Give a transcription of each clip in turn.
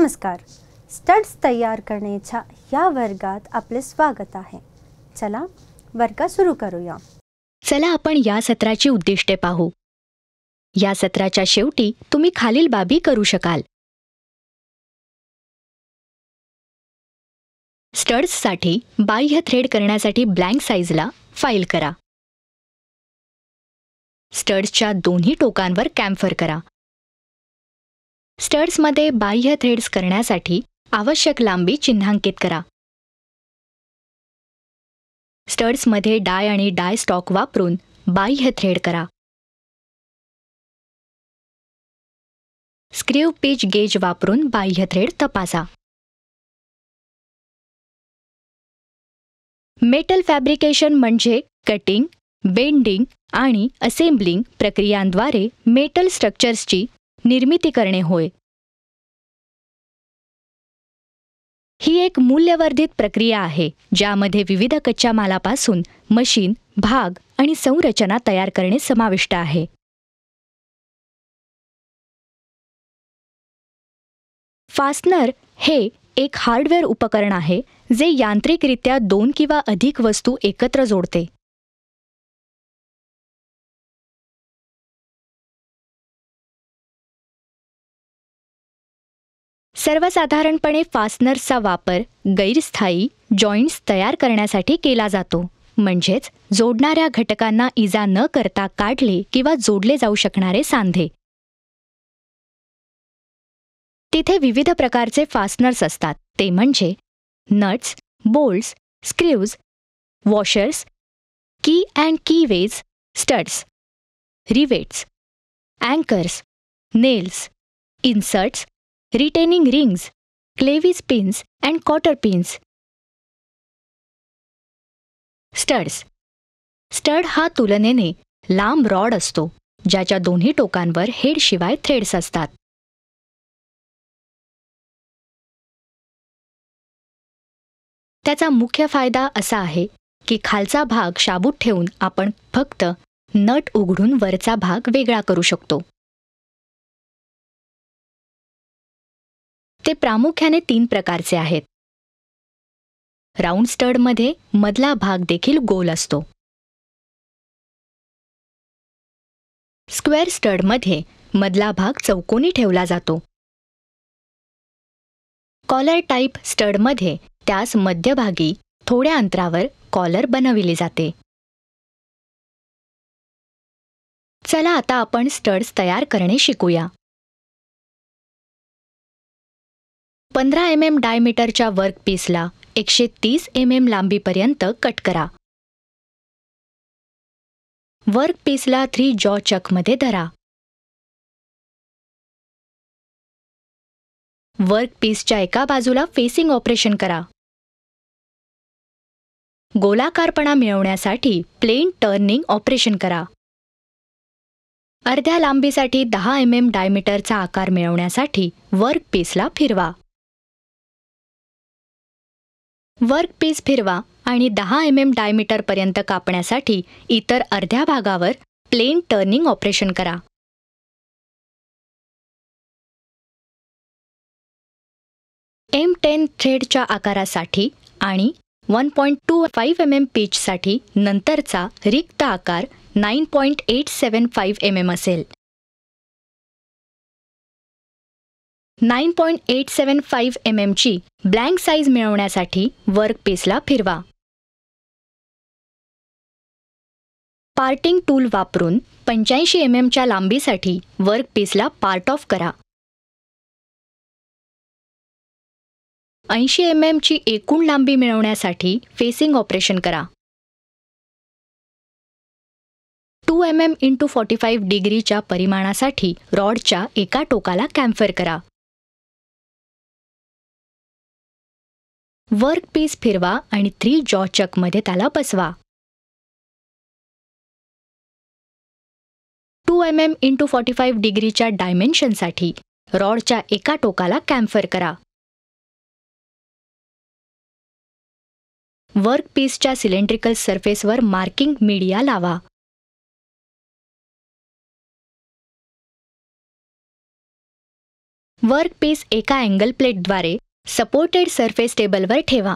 नमस्कार. स्टड्स तयार करण्याच्या या वर्गात आपले स्वागत आहे. चला वर्ग सुरू करूया. चला आपण या सत्राची उद्दिष्टे पाहू. या सत्राच्या शेवटी तुम्ही खालील बाबी करू शकाल. स्टड्ससाठी बाह्य थ्रेड करण्यासाठी ब्लँक साईजला फाईल करा. स्टड्सच्या दोन्ही टोकांवर कॅम्फर करा. स्टड्समध्ये बाह्य थ्रेड्स करण्यासाठी आवश्यक लांबी चिन्हांकित करा. स्टड्समध्ये डाय आणि डाय स्टॉक वापरून बाह्य थ्रेड करा. स्क्रू पिच गेज वापरून बाह्य थ्रेड तपासा. मेटल फॅब्रिकेशन म्हणजे कटिंग, बेंडिंग आणि असेंब्लिंग प्रक्रियांद्वारे मेटल स्ट्रक्चर्सची निर्मिती करणे होय. ही एक मूल्यवर्धित प्रक्रिया आहे ज्यामध्ये विविध कच्च्या मालापासून मशीन, भाग आणि संरचना तयार करणे समाविष्ट आहे. फास्टनर हे एक हार्डवेअर उपकरण आहे जे यांत्रिकरित्या दोन किंवा अधिक वस्तू एकत्र जोडते. सर्वसाधारणपणे फास्टनर्सचा वापर गैरस्थायी जॉईंट्स तयार करण्यासाठी केला जातो, म्हणजेच जोडणाऱ्या घटकांना इजा न करता काढले किंवा जोडले जाऊ शकणारे सांधे. तिथे विविध प्रकारचे फास्टनर्स असतात, ते म्हणजे nuts, bolts, screws, washers, key and keyways, studs, rivets, anchors, nails, inserts, retaining rings, clevis pins and cotter pins. Studs. Stud हा तुलनेने लांब रॉड असतो ज्याच्या दोन्ही टोकांवर हेडशिवाय थ्रेड्स असतात. त्याचा मुख्य फायदा असा आहे की खालचा भाग शाबूत ठेवून आपण फक्त नट उघडून वरचा भाग वेगळा करू शकतो. ते प्रामुख्याने 3 प्रकारचे आहेत. राऊंड स्टडमध्ये मधला भाग देखील गोल असतो. स्क्वेअर स्टडमध्ये मधला भाग चौकोनी ठेवला जातो. कॉलर टाईप स्टडमध्ये त्यास मध्यभागी थोड्या अंतरावर कॉलर बनविले जाते. चला आता आपण स्टड्स तयार करणे शिकूया. 15 mm डायमीटरच्या वर्कपीसला 130 mm लांबीपर्यंत कट करा. वर्कपीसला 3 जॉ चकमध्ये धरा. वर्कपीसच्या एका बाजूला फेसिंग ऑपरेशन करा. गोलाकारपणा मिळवण्यासाठी प्लेन टर्निंग ऑपरेशन करा. अर्ध्या लांबीसाठी 10 mm डायमीटरचा आकार मिळवण्यासाठी वर्कपीसला फिरवा. वर्कपीस फिरवा आणि 10 mm डायमीटरपर्यंत कापण्यासाठी इतर अर्ध्या भागावर प्लेन टर्निंग ऑपरेशन करा. M10 थ्रेडच्या आकारासाठी आणि 1.25 mm पिचसाठी नंतरचा रिक्त आकार 9.875 mm असेल. 9.875 mm ची ब्लँक साईज मिळवण्यासाठी वर्कपीसला फिरवा. पार्टिंग टूल वापरून 85 mm च्या लांबीसाठी वर्कपीसला पार्ट ऑफ करा. 80 mm ची एकूण लांबी मिळवण्यासाठी फेसिंग ऑपरेशन करा. 2 mm × 45 डिग्रीच्या परिमाणासाठी रॉडच्या एका टोकाला कॅम्फर करा. वर्कपीस फिरवा आणि 3 जॉ चकमध्ये त्याला बसवा. 2 mm × 45 डिग्रीच्या डायमेन्शनसाठी रॉडच्या एका टोकाला कॅम्फर करा. वर्कपीसच्या सिलेंड्रिकल सरफेसवर मार्किंग मीडिया लावा. वर्कपीस एका अँगल प्लेटद्वारे सपोर्टेड सरफेस टेबलवर ठेवा.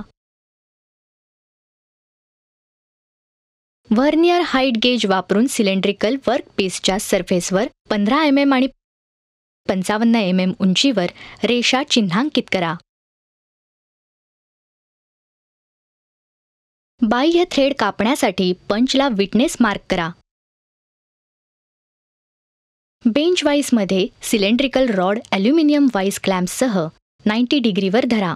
व्हर्नियर हाईट गेज वापरून सिलेंड्रिकल वर्कपीसच्या सरफेसवर 15 mm आणि 55 mm उंचीवर रेषा चिन्हांकित करा. बाह्य थ्रेड कापण्यासाठी पंचला विटनेस मार्क करा. बेंच वाईसमध्ये सिलेंड्रिकल रॉड ॲल्युमिनियम वाईस क्लॅम्पसह 90 डिग्रीवर धरा.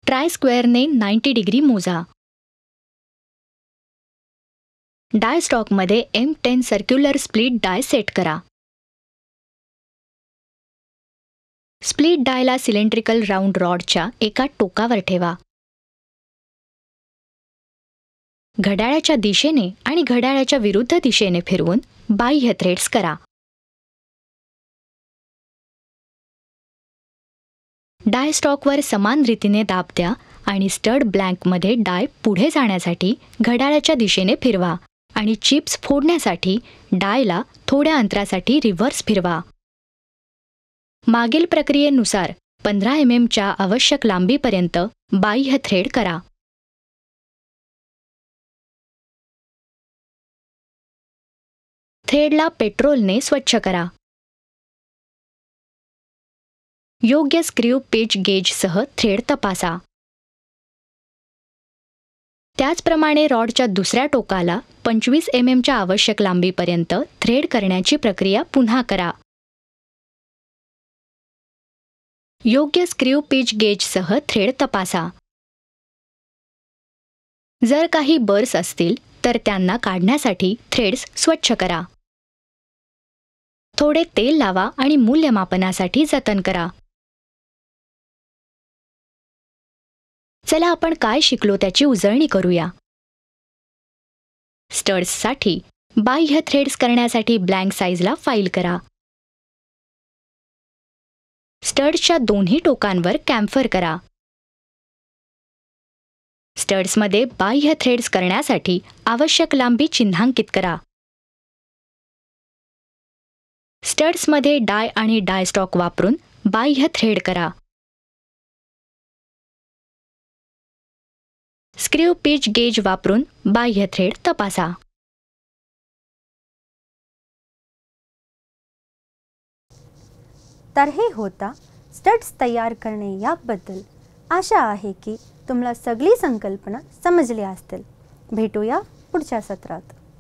ट्राय स्क्वेअरने 90 डिग्री मोजा. डाय स्टॉकमध्ये M10 circular split die set करा. स्प्लिट डायला सिलेंड्रिकल राऊंड रॉडच्या एका टोकावर ठेवा. घड्याळाच्या दिशेने आणि घड्याळाच्या विरुद्ध दिशेने फिरवून बाह्य थ्रेड्स करा. डाय स्टॉकवर समान रीतीने दाब द्या आणि स्टड ब्लँकमध्ये डाय पुढे जाण्यासाठी घड्याळाच्या दिशेने फिरवा आणि चिप्स फोडण्यासाठी डायला थोड्या अंतरासाठी रिव्हर्स फिरवा. मागील प्रक्रियेनुसार 15 mm च्या आवश्यक लांबीपर्यंत बाह्य थ्रेड करा. थ्रेडला पेट्रोलने स्वच्छ करा. योग्य स्क्रू पिच गेजसह थ्रेड तपासा. त्याचप्रमाणे रॉडच्या दुसऱ्या टोकाला 25 mm च्या आवश्यक लांबीपर्यंत थ्रेड करण्याची प्रक्रिया पुन्हा करा. योग्य स्क्रू पिच गेजसह थ्रेड तपासा. जर काही बर्स असतील तर त्यांना काढण्यासाठी थ्रेड्स स्वच्छ करा. थोडे तेल लावा आणि मूल्यमापनासाठी जतन करा. चला आपण काय शिकलो त्याची उजळणी करूया. स्टड्ससाठी बाह्य थ्रेड्स करण्यासाठी ब्लँक साईजला फाईल करा. स्टड्सच्या दोन्ही टोकांवर कॅम्फर करा. स्टड्समध्ये बाह्य थ्रेड्स करण्यासाठी आवश्यक लांबी चिन्हांकित करा. स्टड्समध्ये डाय आणि डाय स्टॉक वापरून बाह्य थ्रेड करा. स्क्रू पिच गेज वापरून बाह्य थ्रेड तपासा. तर हे होता स्टड्स तयार करणे याबद्दल. आशा आहे की तुम्हाला सगळी संकल्पना समजली असतील. भेटूया पुढच्या सत्रात.